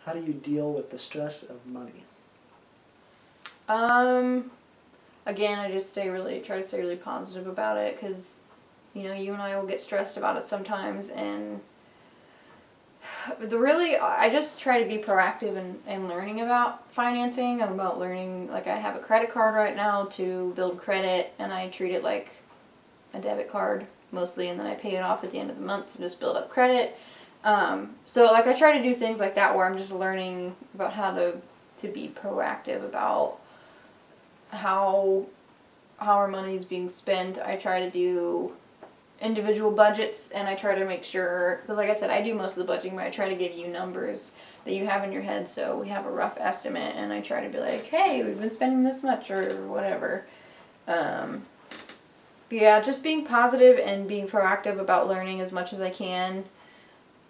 How do you deal with the stress of money? Again, I just try to stay really positive about it, because, you and I will get stressed about it sometimes, and I just try to be proactive in learning about financing. I'm about learning, like, I have a credit card right now to build credit, and I treat it like a debit card mostly, and then I pay it off at the end of the month to just build up credit. So, like, I try to do things like that where I'm just learning about how to be proactive about how our money is being spent. I try to do individual budgets, and I try to make sure, because like I said, I do most of the budgeting, but I try to give you numbers that you have in your head so we have a rough estimate, and I try to be like, hey, we've been spending this much or whatever. Yeah, just being positive and being proactive about learning as much as I can,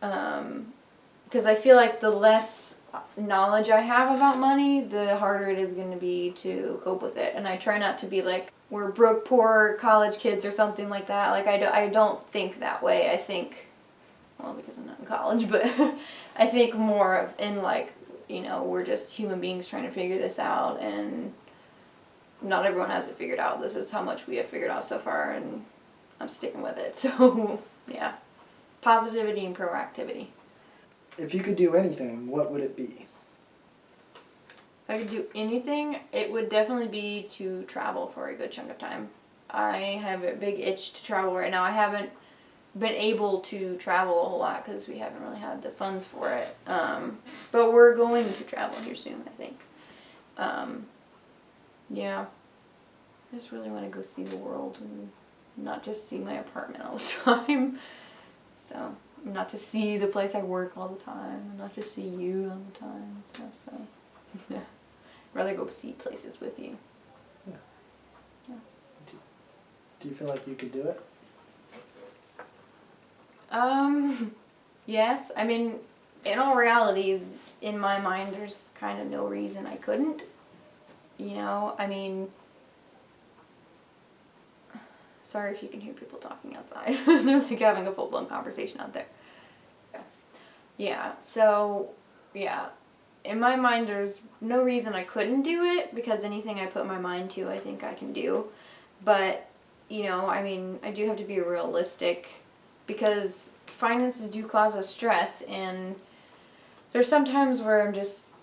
because I feel like the less knowledge I have about money, the harder it is going to be to cope with it. And I try not to be like, we're broke, poor college kids or something like that. Like, I don't think that way. I think, well, because I'm not in college, but I think more of in like, we're just human beings trying to figure this out, and not everyone has it figured out. This is how much we have figured out so far, and I'm sticking with it. So, yeah. Positivity and proactivity. If you could do anything, what would it be? If I could do anything, it would definitely be to travel for a good chunk of time. I have a big itch to travel right now. I haven't been able to travel a whole lot because we haven't really had the funds for it. But we're going to travel here soon, I think. Yeah. I just really want to go see the world and not just see my apartment all the time. So, not to see the place I work all the time, and not to see you all the time and stuff, so, yeah. I'd rather go see places with you. Yeah. Yeah. Do you feel like you could do it? Yes. I mean, in all reality, in my mind, there's kind of no reason I couldn't. I mean, sorry if you can hear people talking outside. They're like having a full-blown conversation out there. Yeah, so, yeah. In my mind, there's no reason I couldn't do it, because anything I put my mind to, I think I can do. But, I mean, I do have to be realistic, because finances do cause us stress, and there's some times where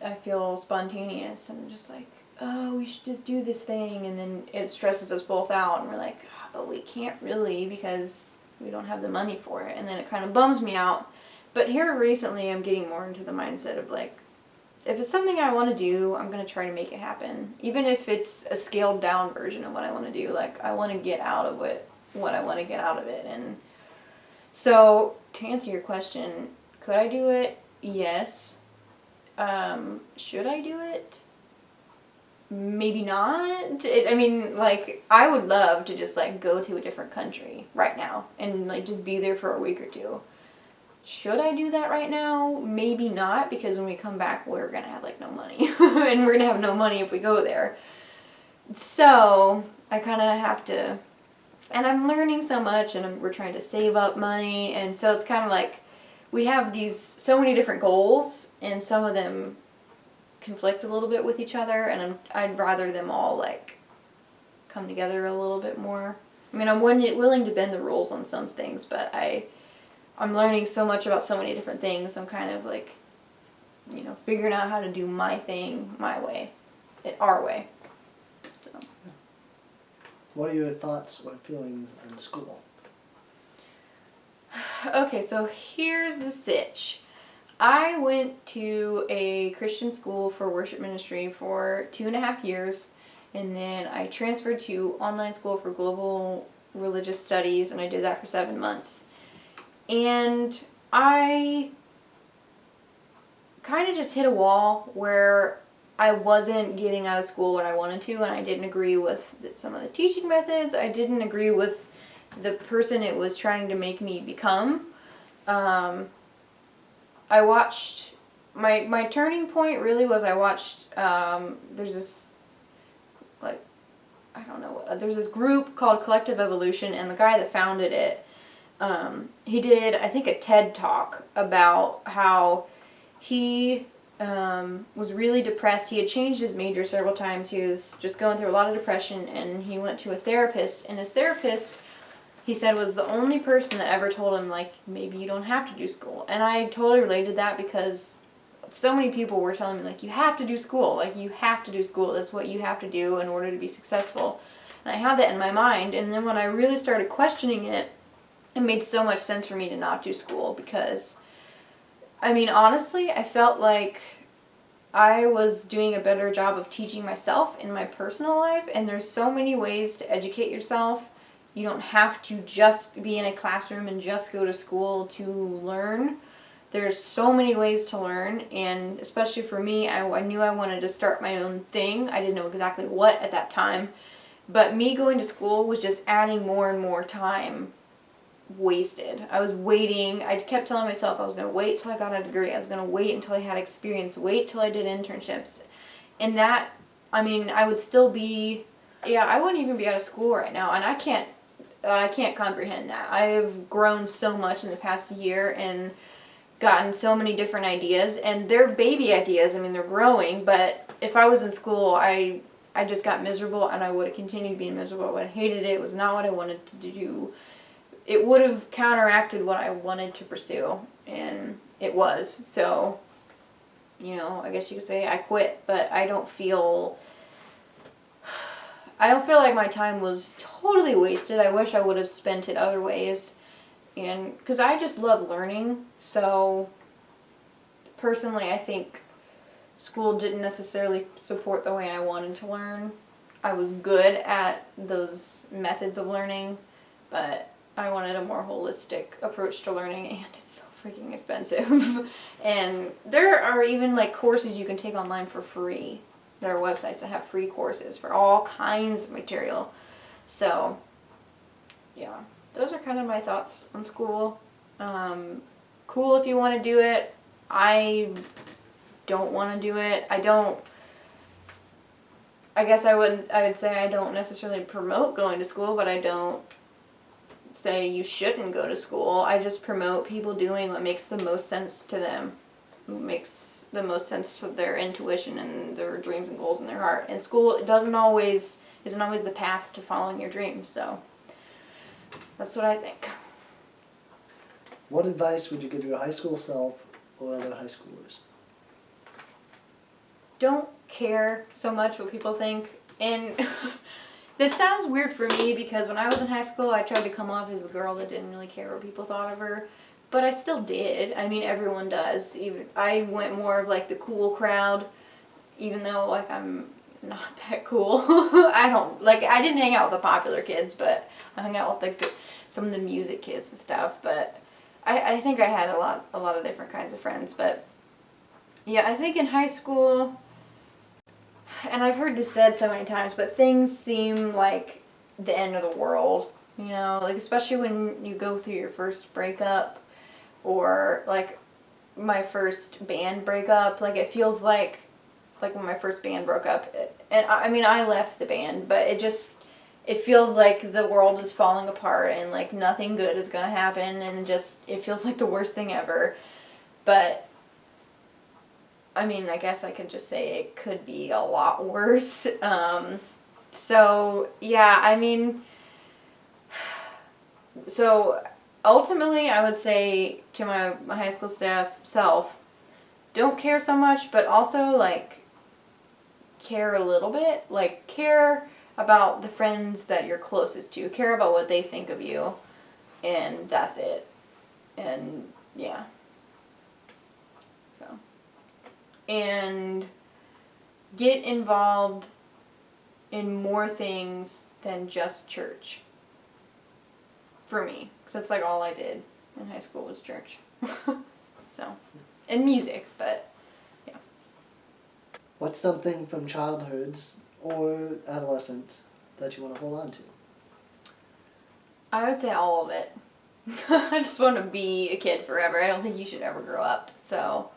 I feel spontaneous, and I'm just like, oh, we should just do this thing, and then it stresses us both out, and we're like, oh, but we can't really, because we don't have the money for it, and then it kind of bums me out. But here recently, I'm getting more into the mindset of like, if it's something I want to do, I'm going to try to make it happen. Even if it's a scaled down version of what I want to do. Like, I want to get out of it what I want to get out of it. And so, to answer your question, could I do it? Yes. Should I do it? Maybe not. I mean, like, I would love to just, like, go to a different country right now and, like, just be there for a week or two. Should I do that right now? Maybe not, because when we come back, we're going to have, like, no money. And we're going to have no money if we go there. So, I kind of have to, and I'm learning so much, and we're trying to save up money, and so it's kind of like, we have so many different goals, and some of them conflict a little bit with each other, and I'd rather them all, like, come together a little bit more. I mean, I'm willing to bend the rules on some things, but I'm learning so much about so many different things. I'm kind of like, figuring out how to do my thing my way, our way. So. What are your thoughts or feelings in school? Okay, so here's the sitch. I went to a Christian school for worship ministry for 2.5 years, and then I transferred to online school for global religious studies, and I did that for 7 months. And I kind of just hit a wall where I wasn't getting out of school what I wanted to, and I didn't agree with some of the teaching methods. I didn't agree with the person it was trying to make me become. I watched, my turning point really was I watched, there's this, like, I don't know, there's this group called Collective Evolution, and the guy that founded it, he did, I think, a TED Talk about how he was really depressed. He had changed his major several times. He was just going through a lot of depression, and he went to a therapist, and his therapist, he said, was the only person that ever told him, like, maybe you don't have to do school. And I totally related to that because so many people were telling me, like, you have to do school. Like, you have to do school. That's what you have to do in order to be successful. And I had that in my mind. And then when I really started questioning it, it made so much sense for me to not do school because, I mean, honestly, I felt like I was doing a better job of teaching myself in my personal life. And there's so many ways to educate yourself. You don't have to just be in a classroom and just go to school to learn. There's so many ways to learn, and especially for me, I knew I wanted to start my own thing. I didn't know exactly what at that time, but me going to school was just adding more and more time wasted. I was waiting. I kept telling myself I was going to wait till I got a degree. I was going to wait until I had experience, wait till I did internships. And that, I mean, I would still be, yeah, I wouldn't even be out of school right now, and I can't comprehend that. I've grown so much in the past year and gotten so many different ideas, and they're baby ideas. I mean, they're growing, but if I was in school, I just got miserable, and I would have continued being miserable. I would have hated it. It was not what I wanted to do. It would have counteracted what I wanted to pursue, and it was. So, you know, I guess you could say I quit, but I don't feel like my time was totally wasted. I wish I would have spent it other ways. And because I just love learning, so personally I think school didn't necessarily support the way I wanted to learn. I was good at those methods of learning, but I wanted a more holistic approach to learning, and it's so freaking expensive. And there are even like courses you can take online for free. There are websites that have free courses for all kinds of material. So, yeah. Those are kind of my thoughts on school. Cool if you want to do it. I don't want to do it. I guess I would say I don't necessarily promote going to school, but I don't say you shouldn't go to school. I just promote people doing what makes the most sense to them. What makes the most sense to their intuition and their dreams and goals in their heart. And school isn't always the path to following your dreams, so that's what I think. What advice would you give your high school self or other high schoolers? Don't care so much what people think. And this sounds weird for me because when I was in high school, I tried to come off as the girl that didn't really care what people thought of her. But I still did. I mean, everyone does. Even I went more of like the cool crowd, even though like I'm not that cool. I didn't hang out with the popular kids, but I hung out with like some of the music kids and stuff. But I think I had a lot of different kinds of friends. But yeah, I think in high school, and I've heard this said so many times, but things seem like the end of the world. You know, like especially when you go through your first breakup, or like my first band breakup. Like it feels like when my first band broke up, and I mean I left the band, but it feels like the world is falling apart and like nothing good is gonna happen, and it feels like the worst thing ever. But I mean, I guess I could just say it could be a lot worse. So yeah, I mean, so ultimately I would say to my high school self, don't care so much, but also like care a little bit. Like care about the friends that you're closest to. Care about what they think of you. And that's it. And yeah. So. And get involved in more things than just church. For me. Because that's like all I did in high school was church. So. And music, but yeah. What's something from childhoods or adolescence that you want to hold on to? I would say all of it. I just want to be a kid forever. I don't think you should ever grow up. So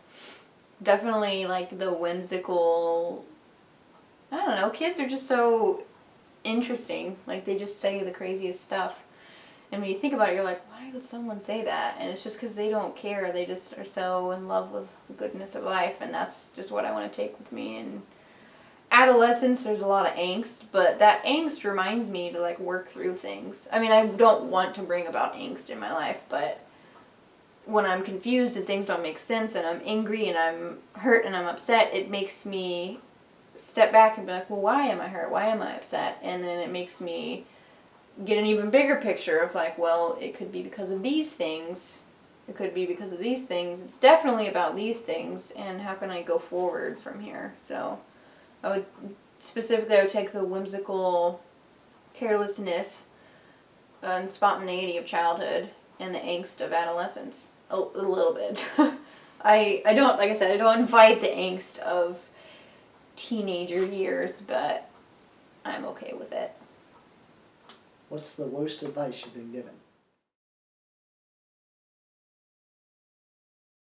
definitely like the whimsical, I don't know, kids are just so interesting. Like they just say the craziest stuff. And when you think about it, you're like, why would someone say that? And it's just because they don't care. They just are so in love with the goodness of life, and that's just what I want to take with me. And adolescence, there's a lot of angst, but that angst reminds me to like work through things. I mean, I don't want to bring about angst in my life, but when I'm confused and things don't make sense and I'm angry and I'm hurt and I'm upset, it makes me step back and be like, well, why am I hurt? Why am I upset? And then it makes me get an even bigger picture of like, well, it could be because of these things. It could be because of these things. It's definitely about these things, and how can I go forward from here? So I would take the whimsical carelessness and spontaneity of childhood and the angst of adolescence a little bit. I don't, like I said, I don't invite the angst of teenager years, but I'm okay with it. What's the worst advice you've been given?